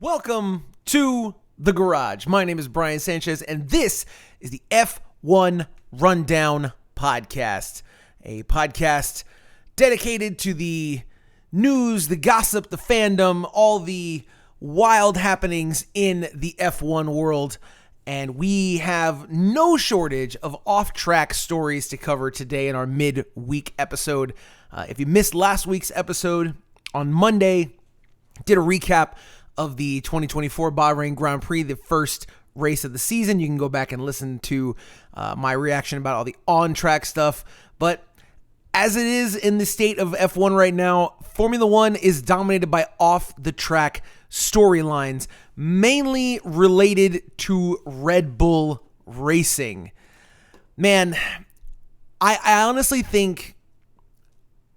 Welcome to The Garage. My name is Brian Sanchez, and this is the F1 Rundown Podcast, a podcast dedicated to the news, the gossip, the fandom, all the wild happenings in the F1 world. And we have no shortage of off-track stories to cover today in our mid-week episode. If you missed last week's episode, on Monday, did a recap of the 2024 Bahrain Grand Prix, the first race of the season. You can go back and listen to my reaction about all the on-track stuff. But as it is in the state of F1 right now, Formula One is dominated by off-the-track storylines, mainly related to Red Bull racing. Man, I honestly think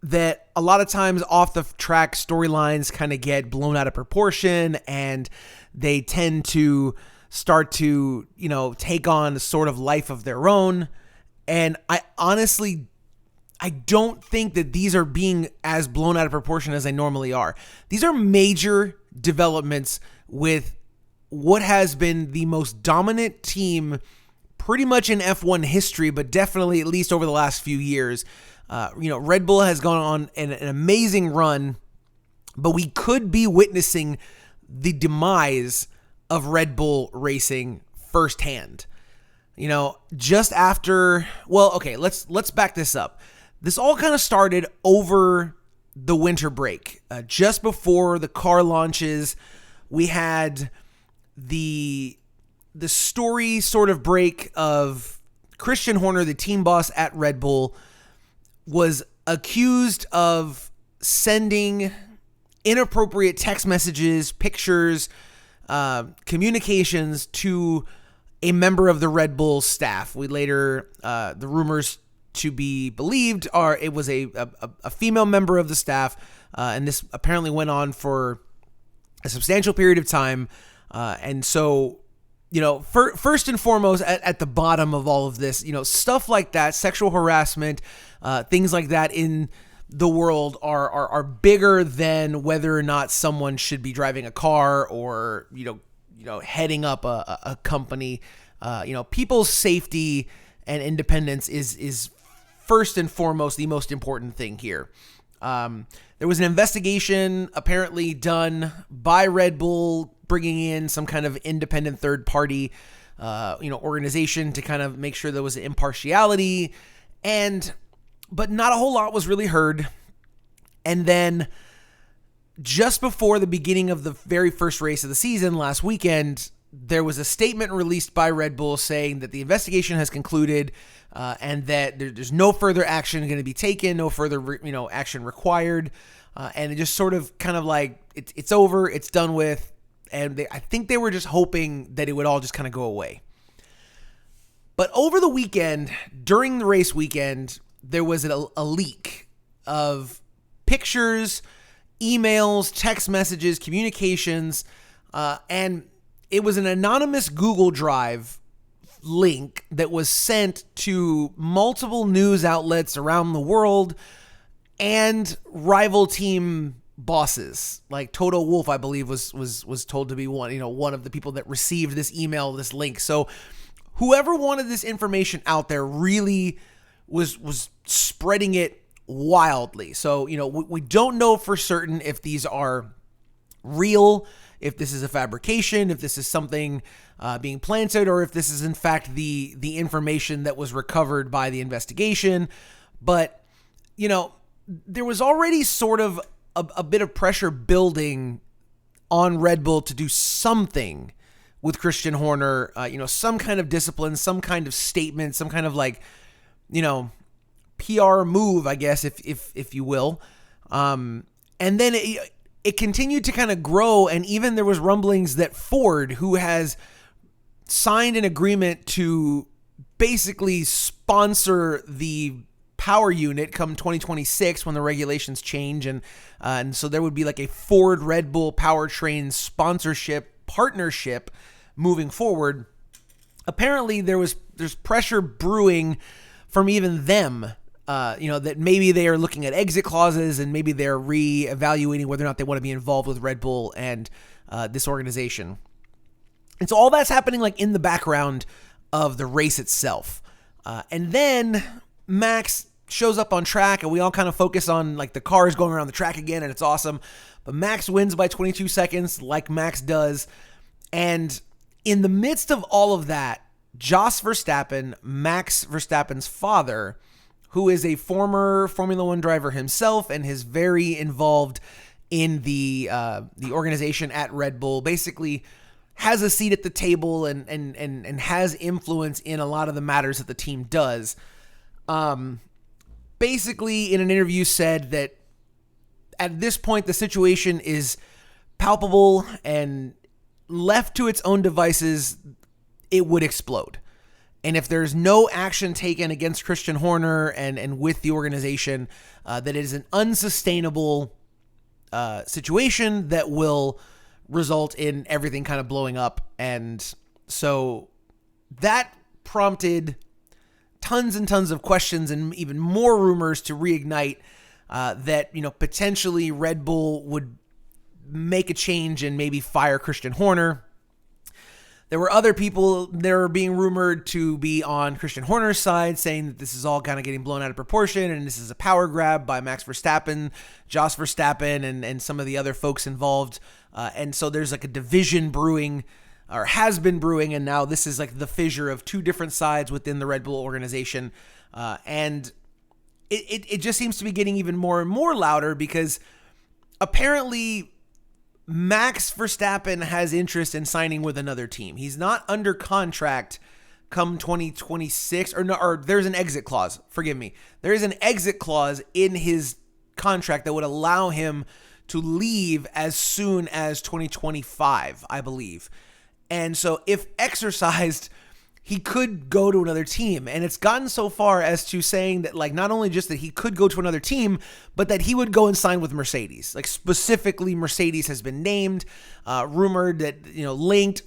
that a lot of times off-the-track storylines kind of get blown out of proportion, and they tend to start to, take on a sort of life of their own. And I don't think that these are being as blown out of proportion as they normally are. These are major developments with what has been the most dominant team pretty much in F1 history, but definitely at least over the last few years. Red Bull has gone on an amazing run, but we could be witnessing the demise of Red Bull racing firsthand. Just after, let's back this up. This all kind of started over the winter break. Just before the car launches, we had the story sort of break of Christian Horner, the team boss at Red Bull, was accused of sending inappropriate text messages, pictures, communications to a member of the Red Bull staff. We later, the rumors to be believed it was a female member of the staff, and this apparently went on for a substantial period of time. And so, first and foremost, at the bottom of all of this, stuff like that, sexual harassment, things like that in the world are bigger than whether or not someone should be driving a car or, heading up a company. People's safety and independence is first and foremost the most important thing here. There was an investigation apparently done by Red Bull, bringing in some kind of independent third party, organization to kind of make sure there was impartiality, but not a whole lot was really heard. And then just before the beginning of the very first race of the season last weekend, there was a statement released by Red Bull saying that the investigation has concluded, and that there's no further action going to be taken, no further action required, and it just sort of kind of like it's over, it's done with, and I think they were just hoping that it would all just kind of go away. But over the weekend, during the race weekend, there was a leak of pictures, emails, text messages, communications, and it was an anonymous Google Drive link that was sent to multiple news outlets around the world and rival team bosses. Like Toto Wolff, I believe, was told to be one of the people that received this email, this link. So whoever wanted this information out there really was spreading it wildly. So, we don't know for certain if these are real, if this is a fabrication, if this is something being planted, or if this is in fact the information that was recovered by the investigation. But, there was already sort of a bit of pressure building on Red Bull to do something with Christian Horner, some kind of discipline, some kind of statement, some kind of PR move, I guess, if you will. And then it continued to kind of grow, and even there was rumblings that Ford, who has signed an agreement to basically sponsor the power unit come 2026 when the regulations change, and so there would be like a Ford Red Bull powertrain sponsorship partnership moving forward. Apparently there's pressure brewing from even them, that maybe they are looking at exit clauses, and maybe they're reevaluating whether or not they want to be involved with Red Bull and this organization. And so all that's happening like in the background of the race itself. And then Max shows up on track, and we all kind of focus on like the cars going around the track again, and it's awesome. But Max wins by 22 seconds, like Max does. And in the midst of all of that, Jos Verstappen, Max Verstappen's father, who is a former Formula One driver himself and is very involved in the organization at Red Bull, basically has a seat at the table and has influence in a lot of the matters that the team does. Basically, in an interview, said that at this point the situation is palpable, and left to its own devices, it would explode. And if there's no action taken against Christian Horner and with the organization, that it is an unsustainable situation that will result in everything kind of blowing up. And so that prompted tons and tons of questions and even more rumors to reignite that, potentially Red Bull would make a change and maybe fire Christian Horner. There were other people that were being rumored to be on Christian Horner's side, saying that this is all kind of getting blown out of proportion and this is a power grab by Max Verstappen, Jos Verstappen, and some of the other folks involved. And so there's like a division brewing, or has been brewing, and now this is like the fissure of two different sides within the Red Bull organization. And it just seems to be getting even more and more louder, because apparently Max Verstappen has interest in signing with another team. He's not under contract come 2026, or there's an exit clause. Forgive me. There is an exit clause in his contract that would allow him to leave as soon as 2025, I believe. And so if exercised, he could go to another team. And it's gotten so far as to saying that, like, not only just that he could go to another team, but that he would go and sign with Mercedes. Like, specifically, Mercedes has been named, rumored that, linked.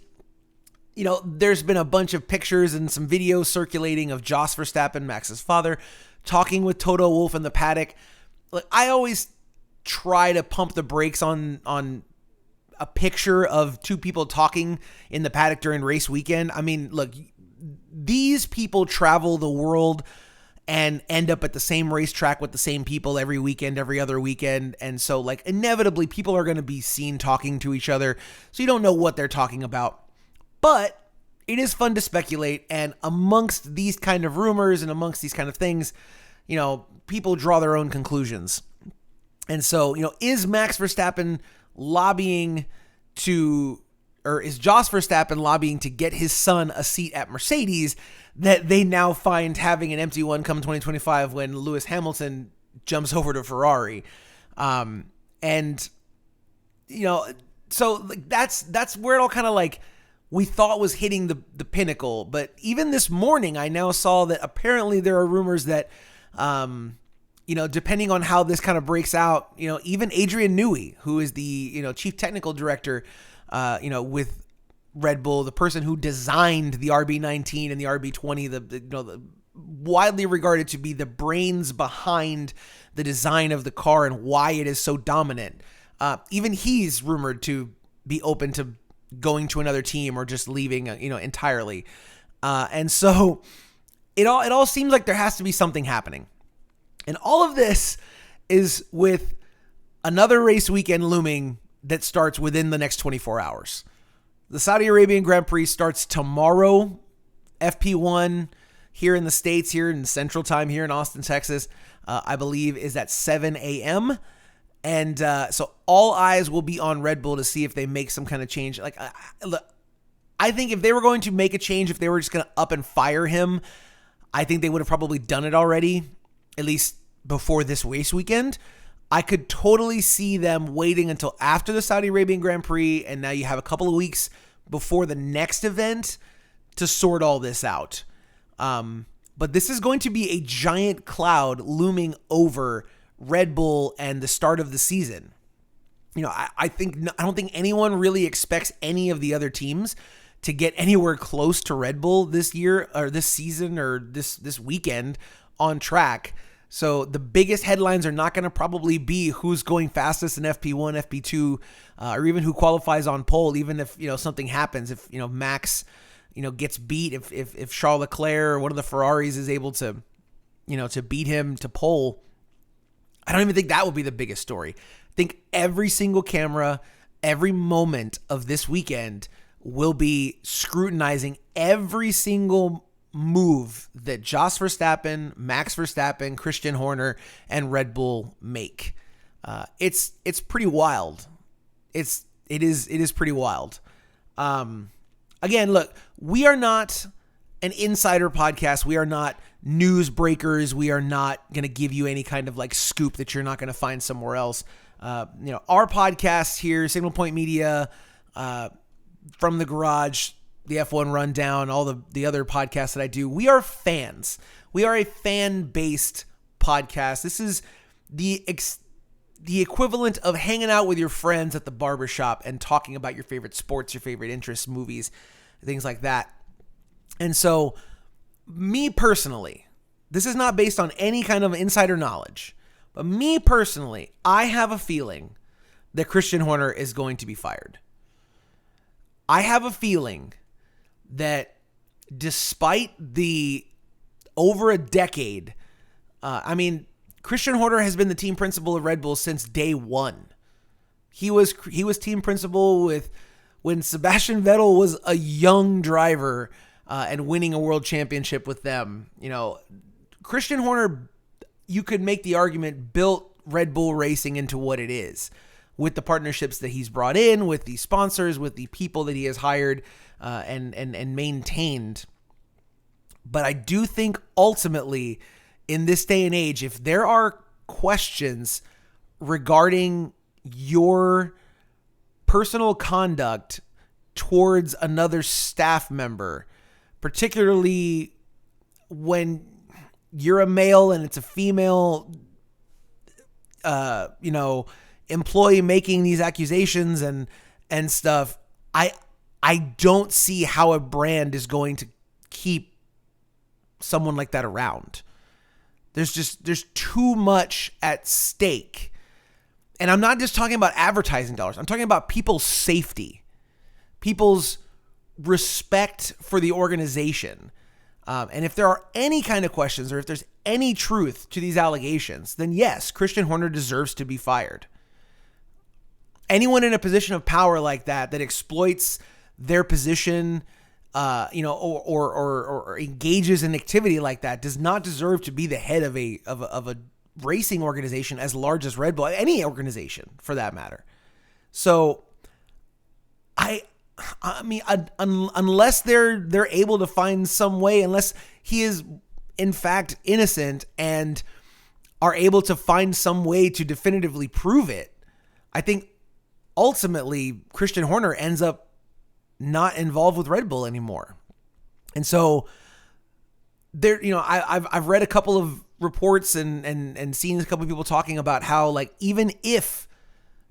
There's been a bunch of pictures and some videos circulating of Jos Verstappen, Max's father, talking with Toto Wolff in the paddock. Like, I always try to pump the brakes on a picture of two people talking in the paddock during race weekend. I mean, look, these people travel the world and end up at the same racetrack with the same people every weekend, every other weekend. And so, like, inevitably people are going to be seen talking to each other. So you don't know what they're talking about. But it is fun to speculate. And amongst these kind of rumors and amongst these kind of things, people draw their own conclusions. And so, is Max Verstappen lobbying or is Jos Verstappen lobbying to get his son a seat at Mercedes that they now find having an empty one come 2025 when Lewis Hamilton jumps over to Ferrari? So like that's where it all kind of like we thought was hitting the pinnacle. But even this morning, I now saw that apparently there are rumors that, depending on how this kind of breaks out, even Adrian Newey, who is the, chief technical director, with Red Bull, the person who designed the RB19 and the RB20, the widely regarded to be the brains behind the design of the car and why it is so dominant. Even he's rumored to be open to going to another team or just leaving, entirely. And so it all seems like there has to be something happening. And all of this is with another race weekend looming that starts within the next 24 hours. The Saudi Arabian Grand Prix starts tomorrow. FP1 here in the States, here in Central Time, here in Austin, Texas, I believe is at 7 a.m. And so all eyes will be on Red Bull to see if they make some kind of change. Like, look, I think if they were going to make a change, if they were just going to up and fire him, I think they would have probably done it already, at least before this race weekend. I could totally see them waiting until after the Saudi Arabian Grand Prix, and now you have a couple of weeks before the next event to sort all this out. But this is going to be a giant cloud looming over Red Bull and the start of the season. I don't think anyone really expects any of the other teams to get anywhere close to Red Bull this year or this season or this weekend on track. So the biggest headlines are not going to probably be who's going fastest in FP1, FP2, or even who qualifies on pole. Even if something happens, if Max gets beat, if Charles Leclerc or one of the Ferraris is able to to beat him to pole, I don't even think that will be the biggest story. I think every single camera, every moment of this weekend will be scrutinizing every single move that Jos Verstappen, Max Verstappen, Christian Horner, and Red Bull make. It's pretty wild. It is pretty wild. Again, look, we are not an insider podcast. We are not news breakers. We are not going to give you any kind of like scoop that you're not going to find somewhere else. Our podcast here, Signal Point Media, From the Garage, the F1 Rundown, all the other podcasts that I do, we are fans. We are a fan-based podcast. This is the equivalent of hanging out with your friends at the barbershop and talking about your favorite sports, your favorite interests, movies, things like that. And so, me personally, this is not based on any kind of insider knowledge, but me personally, I have a feeling that Christian Horner is going to be fired. I have a feeling that despite the over a decade, Christian Horner has been the team principal of Red Bull since day one. He was team principal when Sebastian Vettel was a young driver and winning a world championship with them. Christian Horner, you could make the argument, built Red Bull Racing into what it is, with the partnerships that he's brought in, with the sponsors, with the people that he has hired and maintained. But I do think ultimately, in this day and age, if there are questions regarding your personal conduct towards another staff member, particularly when you're a male and it's a female, employee making these accusations and stuff, I don't see how a brand is going to keep someone like that around. There's too much at stake. And I'm not just talking about advertising dollars. I'm talking about people's safety, people's respect for the organization. And if there are any kind of questions or if there's any truth to these allegations, then yes, Christian Horner deserves to be fired. Anyone in a position of power like that exploits their position, or engages in activity like that does not deserve to be the head of a racing organization as large as Red Bull, any organization for that matter. So unless they're able to find some way, unless he is in fact innocent and are able to find some way to definitively prove it, I think ultimately Christian Horner ends up not involved with Red Bull anymore. And so there, I've read a couple of reports and seen a couple of people talking about how, like, even if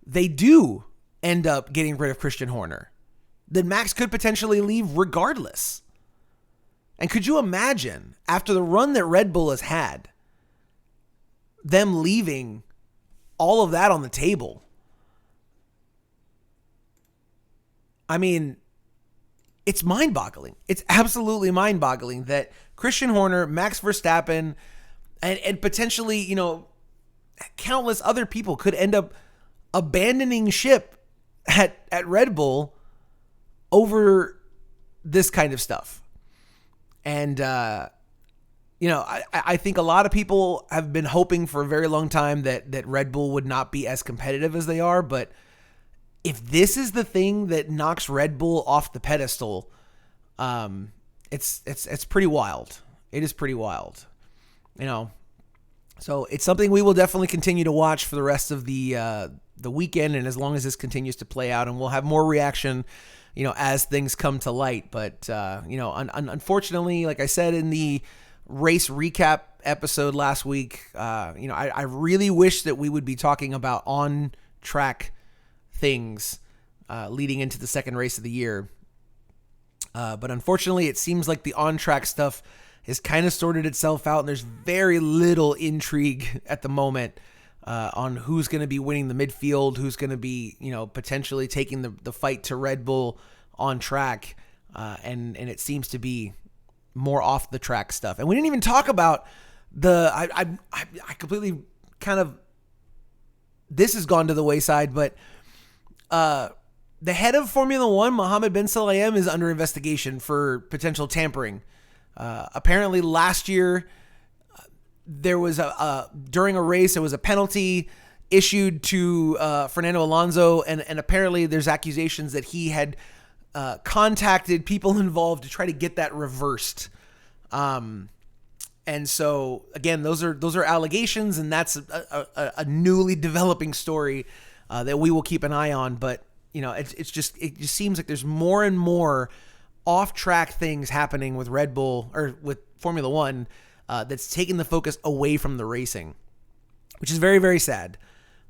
they do end up getting rid of Christian Horner, then Max could potentially leave regardless. And could you imagine, after the run that Red Bull has had, them leaving all of that on the table? I mean, it's mind-boggling. It's absolutely mind-boggling that Christian Horner, Max Verstappen, and potentially, countless other people could end up abandoning ship at Red Bull over this kind of stuff. And, I think a lot of people have been hoping for a very long time that Red Bull would not be as competitive as they are, but if this is the thing that knocks Red Bull off the pedestal, it's pretty wild. It is pretty wild, So it's something we will definitely continue to watch for the rest of the weekend, and as long as this continues to play out, and we'll have more reaction, as things come to light. But unfortunately, like I said in the race recap episode last week, I really wish that we would be talking about on track things leading into the second race of the year. But unfortunately, it seems like the on-track stuff has kind of sorted itself out, and there's very little intrigue at the moment on who's going to be winning the midfield, who's going to be, potentially taking the fight to Red Bull on track, and it seems to be more off the track stuff. And we didn't even talk about I completely kind of, this has gone to the wayside, but the head of Formula One, Mohammed bin Sulayem, is under investigation for potential tampering. Apparently last year, there was during a race, there was a penalty issued to Fernando Alonso, and apparently there's accusations that he had contacted people involved to try to get that reversed. And so again, those are allegations, and that's a newly developing story that we will keep an eye on. But it just seems like there's more and more off-track things happening with Red Bull or with Formula One that's taking the focus away from the racing, which is very, very sad.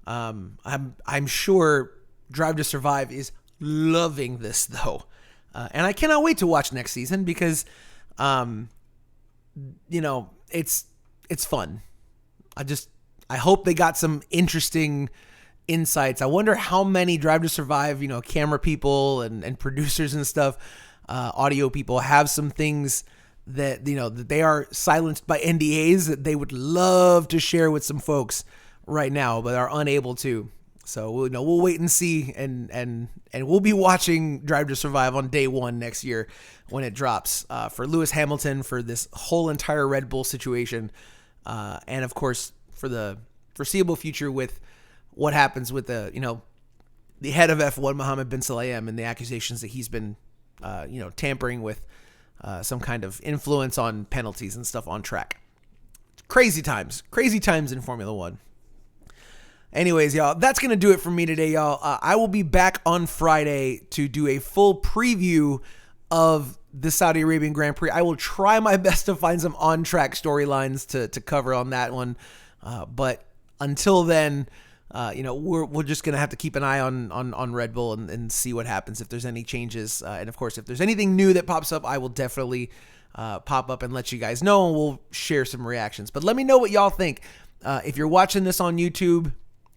I'm sure Drive to Survive is loving this though, and I cannot wait to watch next season because it's fun. I hope they got some interesting insights. I wonder how many Drive to Survive, camera people and producers and stuff, audio people have some things that, that they are silenced by NDAs that they would love to share with some folks right now, but are unable to. So we'll wait and see, and we'll be watching Drive to Survive on day one next year when it drops for Lewis Hamilton, for this whole entire Red Bull situation, and of course for the foreseeable future with what happens with the head of F1, Mohammed bin Sulayem, and the accusations that he's been tampering with some kind of influence on penalties and stuff on track. Crazy times in Formula One. Anyways, y'all, that's going to do it for me today, y'all. I will be back on Friday to do a full preview of the Saudi Arabian Grand Prix. I will try my best to find some on-track storylines to cover on that one. But until then, we're just going to have to keep an eye on Red Bull and see what happens, if there's any changes. And, of course, if there's anything new that pops up, I will definitely pop up and let you guys know, and we'll share some reactions. But let me know what y'all think. If you're watching this on YouTube,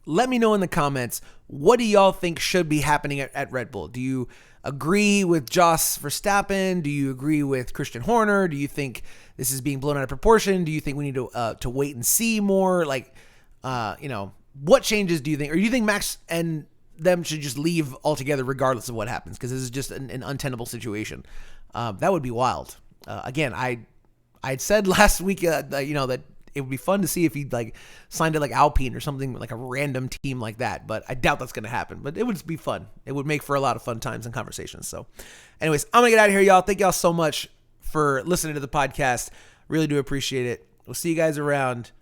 let me know in the comments, what do y'all think should be happening at Red Bull? Do you agree with Jos Verstappen? Do you agree with Christian Horner? Do you think this is being blown out of proportion? Do you think we need to wait and see more? What changes do you think? Or do you think Max and them should just leave altogether regardless of what happens? Because this is just an untenable situation. That would be wild. Again, I'd said last week, that it would be fun to see if he signed it like Alpine or something, like a random team like that. But I doubt that's going to happen. But it would be fun. It would make for a lot of fun times and conversations. So anyways, I'm going to get out of here, y'all. Thank y'all so much for listening to the podcast. Really do appreciate it. We'll see you guys around.